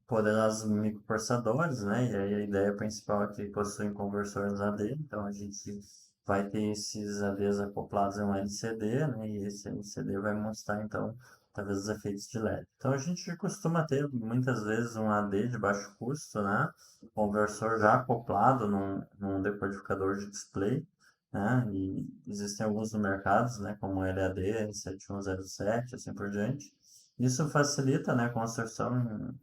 poderosos microprocessadores, né? E aí a ideia principal é que possuem conversores AD, então a gente vai ter esses ADs acoplados em um LCD, né? E esse LCD vai mostrar então talvez os efeitos de LED. Então a gente costuma ter muitas vezes um AD de baixo custo, né? Conversor já acoplado num decodificador de display, né? E existem alguns no mercado, né? Como o LAD, 7107, assim por diante. Isso facilita, né, a construção,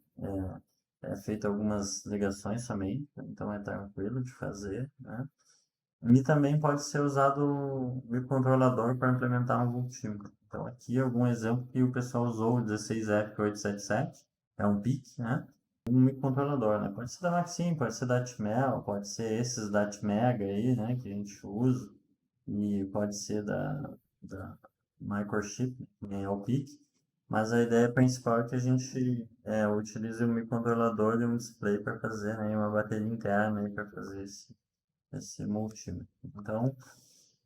é feita algumas ligações somente, então é tranquilo de fazer, né? E também pode ser usado o microcontrolador para implementar um multímetro. Então aqui algum exemplo que o pessoal usou, o 16F877, é um PIC, né? Um microcontrolador, né? Pode ser da Maxim, pode ser da Atmel, pode ser esses da Atmega aí, né, que a gente usa, e pode ser da Microchip, que nem é o PIC, mas a ideia principal é que a gente utilize um microcontrolador e um display para fazer, né, uma bateria interna para fazer esse multímetro. Então,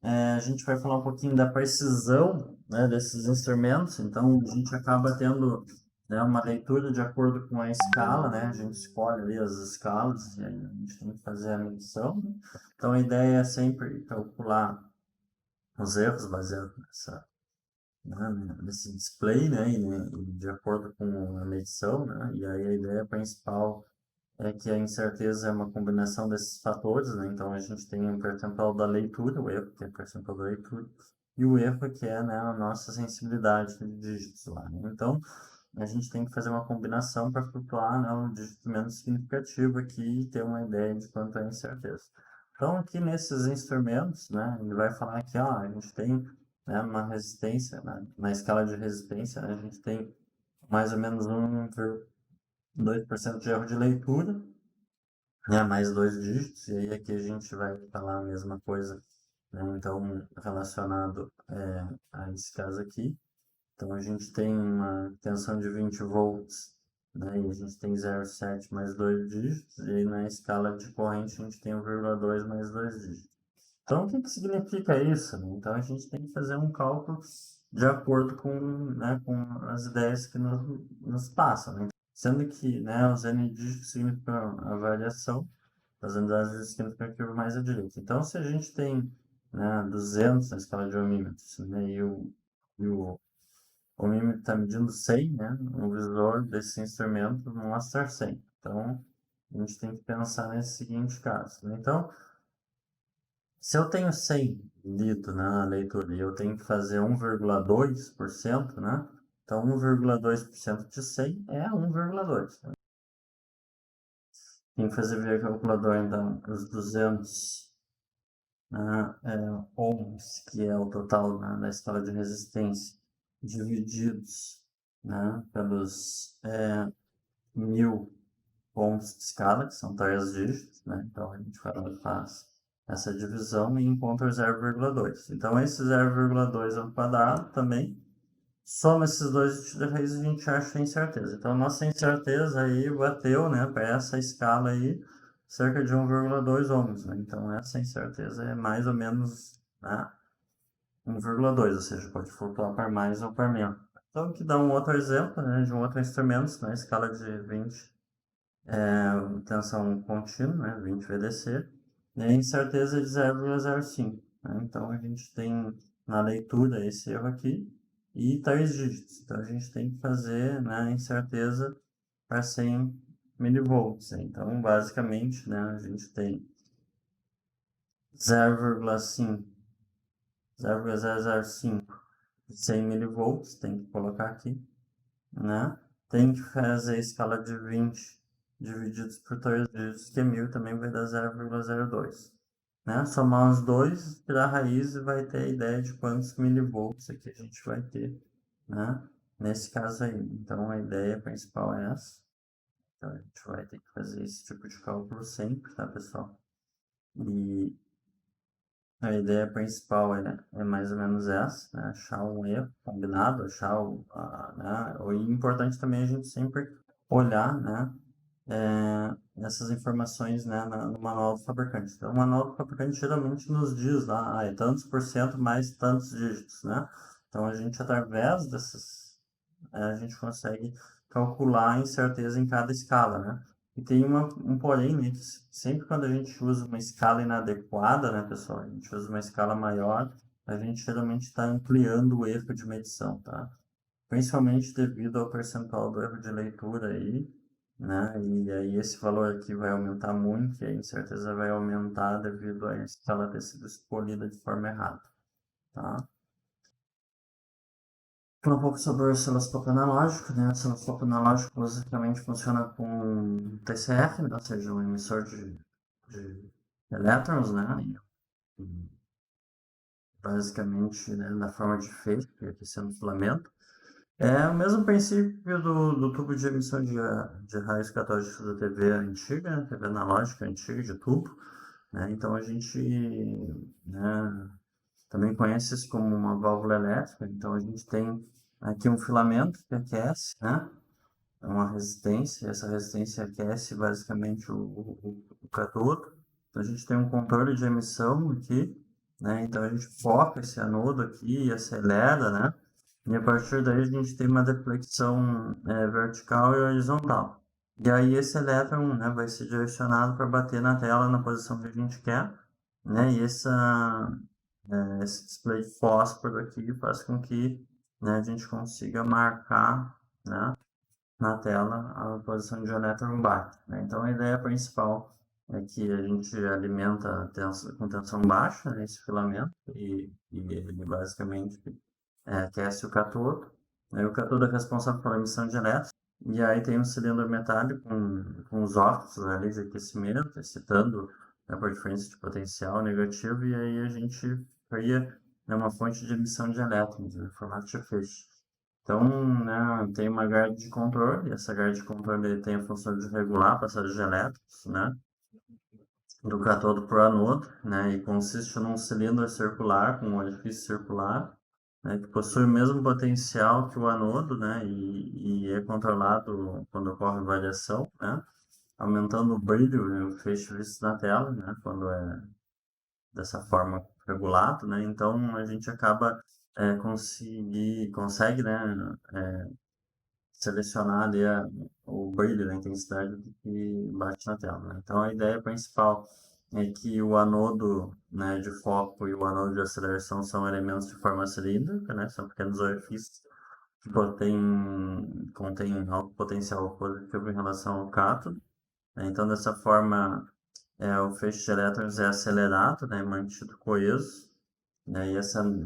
a gente vai falar um pouquinho da precisão, né, desses instrumentos. Então, a gente acaba tendo, né, uma leitura de acordo com a escala, né? A gente escolhe ali as escalas e aí a gente tem que fazer a medição, né? Então, a ideia é sempre calcular os erros baseados né, nesse display, né, e de acordo com a medição, né? E aí a ideia principal é que a incerteza é uma combinação desses fatores, né? Então a gente tem um percentual da leitura, o erro, que é o percentual da leitura, e o erro que é, né, a nossa sensibilidade de dígitos lá, né? Então a gente tem que fazer uma combinação para flutuar, né, um dígito menos significativo aqui e ter uma ideia de quanto é a incerteza. Então aqui nesses instrumentos, né, ele vai falar que ó, a gente tem, né, uma resistência, né, na escala de resistência, né, a gente tem mais ou menos 2% de erro de leitura, mais dois dígitos, e aí aqui a gente vai falar a mesma coisa, né? Então, relacionado a esse caso aqui. Então, a gente tem uma tensão de 20 volts, né? E a gente tem 0,7 mais dois dígitos, e aí na escala de corrente a gente tem 1,2 mais dois dígitos. Então, o que que significa isso, né? Então, a gente tem que fazer um cálculo de acordo com, né, com as ideias que nos passam, né? Sendo que, né, os n dígitos significam a variação, as unidades significativas mais à direita. Então, se a gente tem, né, 200 na escala de ohmímetros, né, e o ohmímetro está medindo 100, né, o visor desse instrumento mostra 100. Então, a gente tem que pensar nesse seguinte caso, né? Então, se eu tenho 100 lido, né, na leitura e eu tenho que fazer 1,2%, né? Então, 1,2% de 100 é 1,2. Né? Tem que fazer via calculador, então, os 200, né, ohms, que é o total, né, da escala de resistência, divididos, né, pelos 1000 pontos de escala, que são 3 dígitos, né? Então a gente faz essa divisão e encontra o 0,2. Então esse 0,2 ao quadrado também soma esses dois dígitos da raiz e a gente acha a incerteza. Então nossa incerteza aí bateu, né, para essa escala aí cerca de 1,2 ohms, né? Então essa incerteza é mais ou menos, né, 1,2, ou seja, pode flutuar para mais ou para menos. Então aqui dá um outro exemplo, né, de um outro instrumento na escala de 20, tensão contínua, né, 20 VDC, e a incerteza de 0,05. Né? Então a gente tem na leitura esse erro aqui e 3 dígitos. Então a gente tem que fazer, né, incerteza para 100 milivolts. Então basicamente, né, a gente tem 0,5, 0,005 de 100 milivolts, tem que colocar aqui, né? Tem que fazer a escala de 20 divididos por 3 dígitos, que é 1000, também vai dar 0,02. Né? Somar os dois, tirar a raiz e vai ter a ideia de quantos milivolts aqui a gente vai ter, né? Nesse caso aí. Então a ideia principal é essa. Então a gente vai ter que fazer esse tipo de cálculo sempre, tá, pessoal? E a ideia principal é mais ou menos essa, né? Achar um erro combinado, achar né? O importante também é a gente sempre olhar, né? Essas informações, né, no manual do fabricante. Então, o manual do fabricante geralmente nos diz lá, é tantos por cento mais tantos dígitos, né? Então, a gente, através dessas, a gente consegue calcular a incerteza em cada escala, né? E tem um porém, né, que sempre quando a gente usa uma escala inadequada, né, pessoal, a gente usa uma escala maior, a gente geralmente está ampliando o erro de medição, tá? Principalmente devido ao percentual do erro de leitura aí, né? E aí esse valor aqui vai aumentar muito e a incerteza vai aumentar devido a escala ter sido escolhida de forma errada, tá? Um pouco sobre o osciloscópio analógico, né? O osciloscópio analógico basicamente funciona com TCF, né? Ou seja, um emissor de elétrons, né? E basicamente, né, na forma de feixe, que aqui sendo filamento. É o mesmo princípio do tubo de emissão de raios catódicos da TV antiga, né? TV analógica antiga de tubo, né? Então a gente, né, também conhece isso como uma válvula elétrica. Então a gente tem aqui um filamento que aquece, né? É uma resistência, essa resistência aquece basicamente o catódo. Então a gente tem um controle de emissão aqui, né? Então a gente foca esse anodo aqui e acelera, né? E a partir daí a gente tem uma deflexão vertical e horizontal. E aí esse elétron, né, vai ser direcionado para bater na tela na posição que a gente quer, né? E esse display de fósforo aqui faz com que, né, a gente consiga marcar, né, na tela a posição de elétron baixa, né? Então a ideia principal é que a gente alimenta com tensão baixa, né, esse filamento e ele basicamente aquece o cátodo. Aí o cátodo é responsável pela emissão de elétrons. E aí tem um cilindro metálico com os óculos ali de aquecimento, excitando, né, por diferença de potencial negativo, e aí a gente cria, né, uma fonte de emissão de elétrons, né, formato de feixe. Então, né, tem uma grade de controle, e essa grade de controle tem a função de regular a passagem de elétrons, né, do cátodo para o anodo, né, e consiste num cilindro circular com um orifício circular, né, que possui o mesmo potencial que o anodo, né, e é controlado quando ocorre variação, né, aumentando o brilho e o feixe visto na tela, né, quando é dessa forma regulado, né, então a gente acaba consegue, né, selecionar ali o brilho, né, a intensidade que bate na tela, né. Então a ideia principal é que o anodo, né, de foco e o anodo de aceleração são elementos de forma cilíndrica, né, são pequenos orifícios que contêm alto potencial positivo em relação ao cátodo, né. Então dessa forma o feixe de elétrons é acelerado, né, mantido coeso, né, e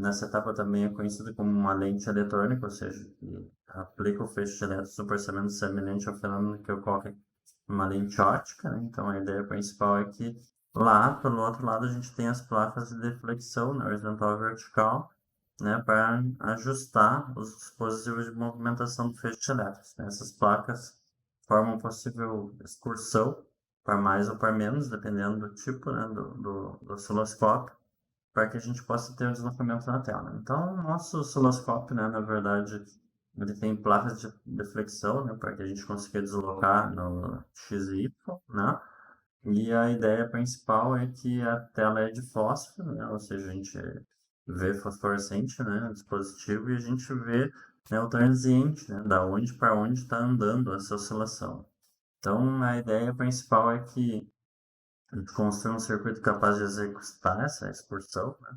nessa etapa também é conhecida como uma lente eletrônica, ou seja, que aplica o feixe de elétrons no processamento semelhante ao fenômeno que ocorre numa lente ótica, né. Então a ideia principal é que lá, pelo outro lado, a gente tem as placas de deflexão, né, horizontal e vertical, né, para ajustar os dispositivos de movimentação do feixe de elétrons, né. Essas placas formam possível excursão para mais ou para menos, dependendo do tipo, né, do osciloscópio, para que a gente possa ter o deslocamento na tela. Então, o nosso osciloscópio, né, na verdade, ele tem placas de deflexão, né, para que a gente consiga deslocar no x e y, né? E a ideia principal é que a tela é de fósforo, né, ou seja, a gente vê fosforescente, né, o dispositivo, e a gente vê, né, o transiente, né, da onde para onde está andando essa oscilação. Então, a ideia principal é que a gente construa um circuito capaz de executar essa excursão, né,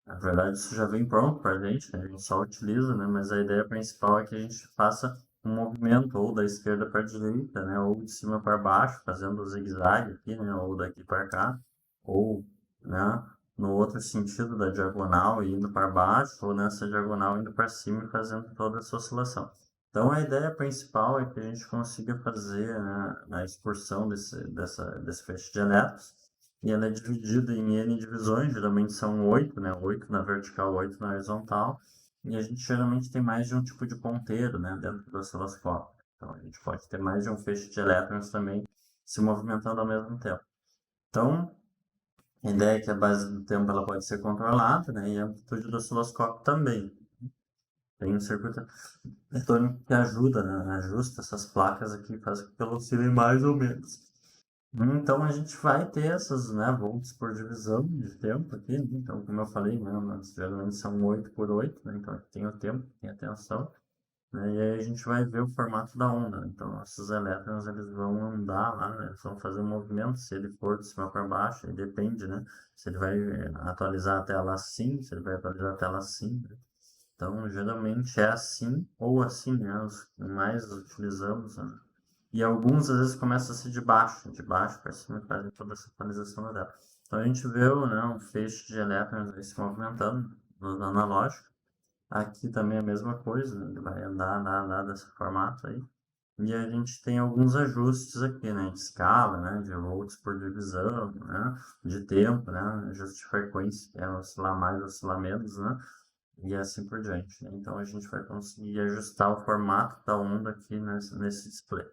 Na verdade, isso já vem pronto para a gente, né? A gente só utiliza, né? Mas a ideia principal é que a gente faça um movimento ou da esquerda para a direita, né? Ou de cima para baixo, fazendo o zigue-zague aqui, né? Ou daqui para cá, ou, né? No outro sentido da diagonal e indo para baixo, ou nessa diagonal indo para cima e fazendo toda essa oscilação. Então, a ideia principal é que a gente consiga fazer, né, a excursão desse feixe de elétrons, e ela é dividida em N divisões, geralmente são 8, né? 8 na vertical, 8 na horizontal, e a gente geralmente tem mais de um tipo de ponteiro, né, dentro do osciloscópio. Então, a gente pode ter mais de um feixe de elétrons também se movimentando ao mesmo tempo. Então, a ideia é que a base do tempo ela pode ser controlada, né, e a amplitude do osciloscópio também. Tem um circuito eletrônico que ajuda, né, ajusta essas placas aqui, faz com que elas oscilem mais ou menos. Então a gente vai ter essas, né, volts por divisão de tempo aqui, né? Então, como eu falei, né, geralmente são 8 por 8, né? Então aqui tem o tempo, tem a tensão, né? E aí a gente vai ver o formato da onda, né? Então esses elétrons eles vão andar lá, né? Eles vão fazer um movimento, se ele for de cima para baixo, aí depende, né? Se ele vai atualizar a tela assim, se ele vai atualizar a tela assim, né? Então geralmente é assim ou assim, né? Os que mais utilizamos, né? E alguns às vezes começam a ser de baixo para cima, fazem toda essa atualização dela. Então a gente vê, né, um feixe de elétrons aí se movimentando no analógico. Aqui também é a mesma coisa, né? Ele vai andar desse formato aí. E a gente tem alguns ajustes aqui, né, de escala, né, de volts por divisão, né, de tempo, né, ajuste de frequência, que é oscilar mais, oscilar menos, né, e assim por diante, né? Então a gente vai conseguir ajustar o formato da onda aqui nesse display.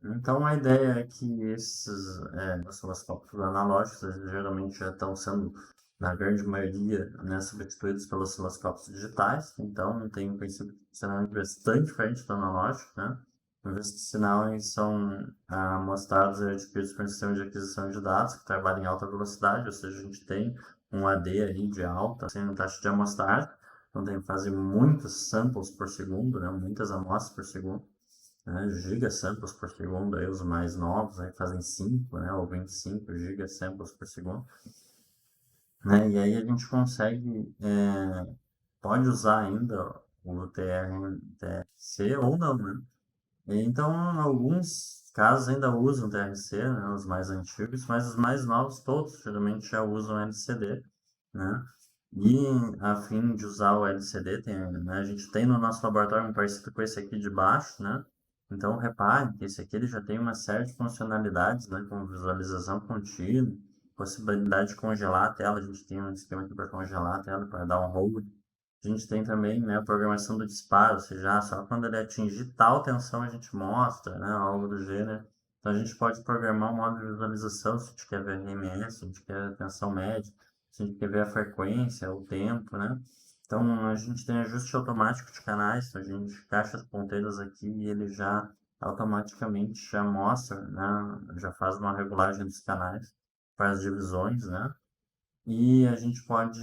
Então, a ideia é que esses osciloscópios analógicos eles geralmente já estão sendo, na grande maioria, né, substituídos pelos osciloscópios digitais. Então, não tem um princípio de sinal bastante diferente do analógico, né? Os sinais são mostrados e adquiridos por um sistema de aquisição de dados que trabalha em alta velocidade, ou seja, a gente tem um AD aí de alta, assim, taxa de amostragem, então tem que fazer muitos samples por segundo, né, muitas amostras por segundo, né, gigasamples por segundo, aí os mais novos aí fazem 5, né, ou 25 gigasamples por segundo, né, e aí a gente consegue, pode usar ainda o TRC ou não, né. Então, em alguns casos ainda usam TRC, né, os mais antigos, mas os mais novos todos geralmente já usam LCD, né. E a fim de usar o LCD, né, a gente tem no nosso laboratório um parecido com esse aqui de baixo, né? Então, repare que esse aqui ele já tem uma série de funcionalidades, né, como visualização contínua, possibilidade de congelar a tela, a gente tem um esquema aqui para congelar a tela, para dar um hold. A gente tem também, né, a programação do disparo, ou seja, só quando ele atingir tal tensão a gente mostra, né, algo do gênero. Então, a gente pode programar um modo de visualização, se a gente quer ver RMS, se a gente quer a tensão média, se a gente quer ver a frequência, o tempo, né? Então, a gente tem ajuste automático de canais, então a gente encaixa as ponteiras aqui e ele já automaticamente já mostra, né? Já faz uma regulagem dos canais, faz divisões, né? E a gente pode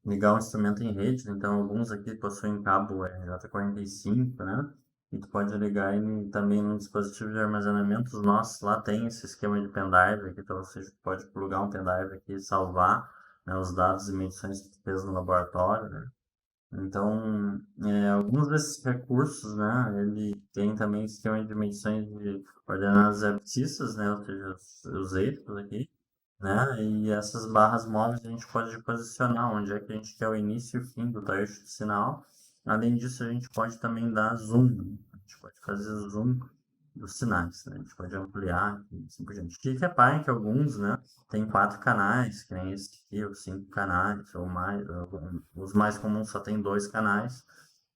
ligar o instrumento em rede, então alguns aqui possuem cabo RJ45, né? E tu pode ligar ele também no dispositivo de armazenamento. Os nossos lá tem esse esquema de pendrive aqui, então você pode plugar um pendrive aqui e salvar, né, os dados e medições que tu fez no laboratório, né? Então, alguns desses recursos, né, ele tem também esquema de medições de coordenadas abscissas, né, ou seja, os eixos aqui, né? E essas barras móveis a gente pode posicionar onde é que a gente quer o início e o fim do trecho do sinal. Além disso, a gente pode também dar zoom, né? A gente pode fazer zoom dos sinais, né? A gente pode ampliar e assim por diante. E reparem que alguns, né, tem 4 canais, que nem esse aqui, ou 5 canais, ou mais. Os mais comuns só tem 2 canais,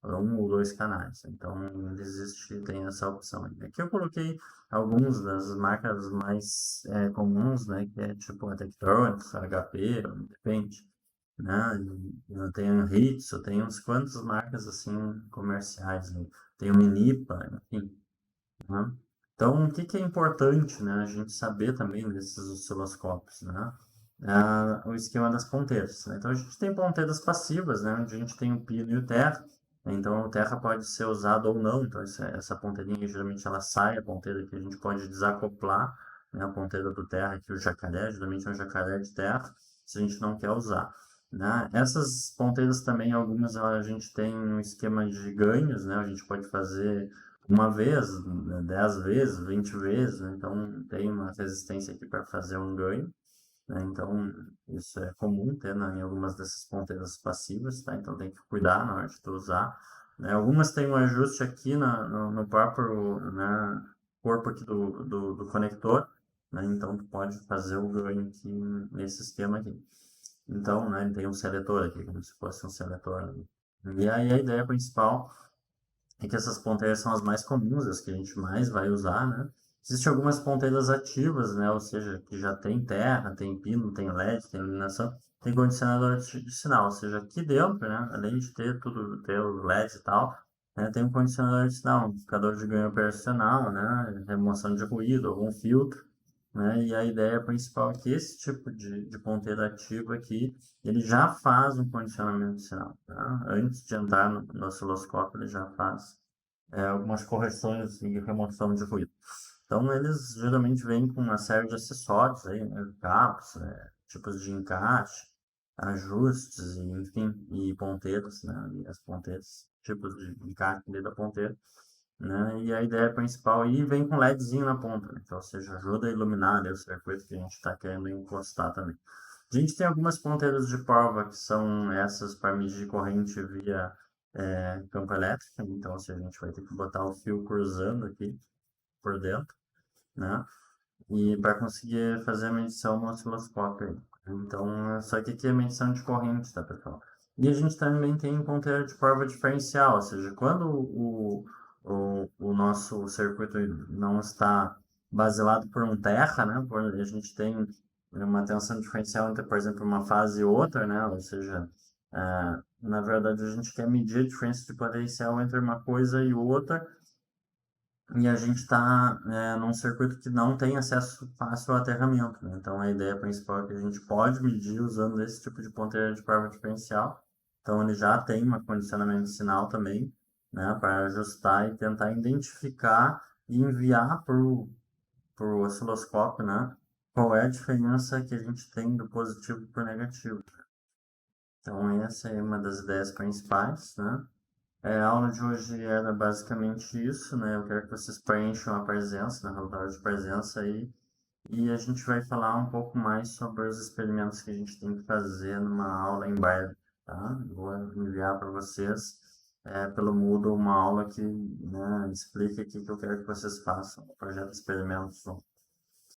um ou 2 canais. Então, existe, tem essa opção. Aqui eu coloquei algumas das marcas mais comuns, né, que é tipo a Tektronix, a HP, depende, né, eu tenho Hits, eu tenho uns quantas marcas assim comerciais, né? Tem o Minipa, enfim, né? Então, o que que é importante, né, a gente saber também desses osciloscópios, né? O esquema das ponteiras, né? Então, a gente tem ponteiras passivas, né, onde a gente tem o pino e o terra. Então, o terra pode ser usado ou não. Então, essa ponteirinha, geralmente, ela sai, a ponteira que a gente pode desacoplar, né, a ponteira do terra, que o jacaré, geralmente é um jacaré de terra, se a gente não quer usar. né? Essas ponteiras também, algumas a gente tem um esquema de ganhos, né? A gente pode fazer uma vez, né, 10 vezes, 20 vezes, né? Então tem uma resistência aqui para fazer um ganho, né? Então isso é comum ter, né, em algumas dessas ponteiras passivas, tá? Então tem que cuidar na hora de tu usar, né? Algumas têm um ajuste aqui no próprio, né, corpo aqui do conector, né? Então tu pode fazer o ganho aqui nesse esquema aqui. Então, né, ele tem um seletor aqui, como se fosse um seletor, né? E aí a ideia principal é que essas ponteiras são as mais comuns, as que a gente mais vai usar, né? Existem algumas ponteiras ativas, né? Ou seja, que já tem terra, tem pino, tem LED, tem iluminação, tem condicionador de sinal. Ou seja, aqui dentro, né? Além de ter tudo, ter os LEDs e tal, né? Tem um condicionador de sinal, um amplificador de ganho operacional, né? Remoção de ruído, algum filtro, né? E a ideia principal é que esse tipo de ponteiro ativo aqui, ele já faz um condicionamento de sinal, tá? Antes de entrar no osciloscópio, ele já faz algumas correções e remoção de ruído. Então, eles geralmente vêm com uma série de acessórios aí, né? Cabos, tipos de encaixe, ajustes, e, enfim, e ponteiros, né? E as ponteiras, tipos de encaixe da ponteira, né? E a ideia principal aí vem com LEDzinho na ponta, né? Então, ou seja, ajuda a iluminar ali o circuito que a gente está querendo encostar também. A gente tem algumas ponteiras de prova que são essas para medir corrente via campo elétrico, então, ou seja, a gente vai ter que botar o fio cruzando aqui por dentro, né? E para conseguir fazer a medição no osciloscópio aí. Então, só que aqui é medição de corrente, tá, pessoal? E a gente também tem ponteira de prova diferencial, ou seja, quando o nosso circuito não está baselado por um terra, né? A gente tem uma tensão diferencial entre, por exemplo, uma fase e outra, né? Ou seja, na verdade, a gente quer medir a diferença de potencial entre uma coisa e outra, e a gente está num circuito que não tem acesso fácil ao aterramento, né? Então a ideia principal é que a gente pode medir usando esse tipo de ponteira de prova diferencial. Então ele já tem um condicionamento de sinal também, né, para ajustar e tentar identificar e enviar para o osciloscópio, né, qual é a diferença que a gente tem do positivo para o negativo. Então essa é uma das ideias principais, né? A aula de hoje era basicamente isso, né? Eu quero que vocês preencham a presença, na relatório de presença aí, e a gente vai falar um pouco mais sobre os experimentos que a gente tem que fazer numa aula em breve, tá? Vou enviar para vocês pelo Moodle uma aula que, né, explica o que eu quero que vocês façam, o projeto de experimentos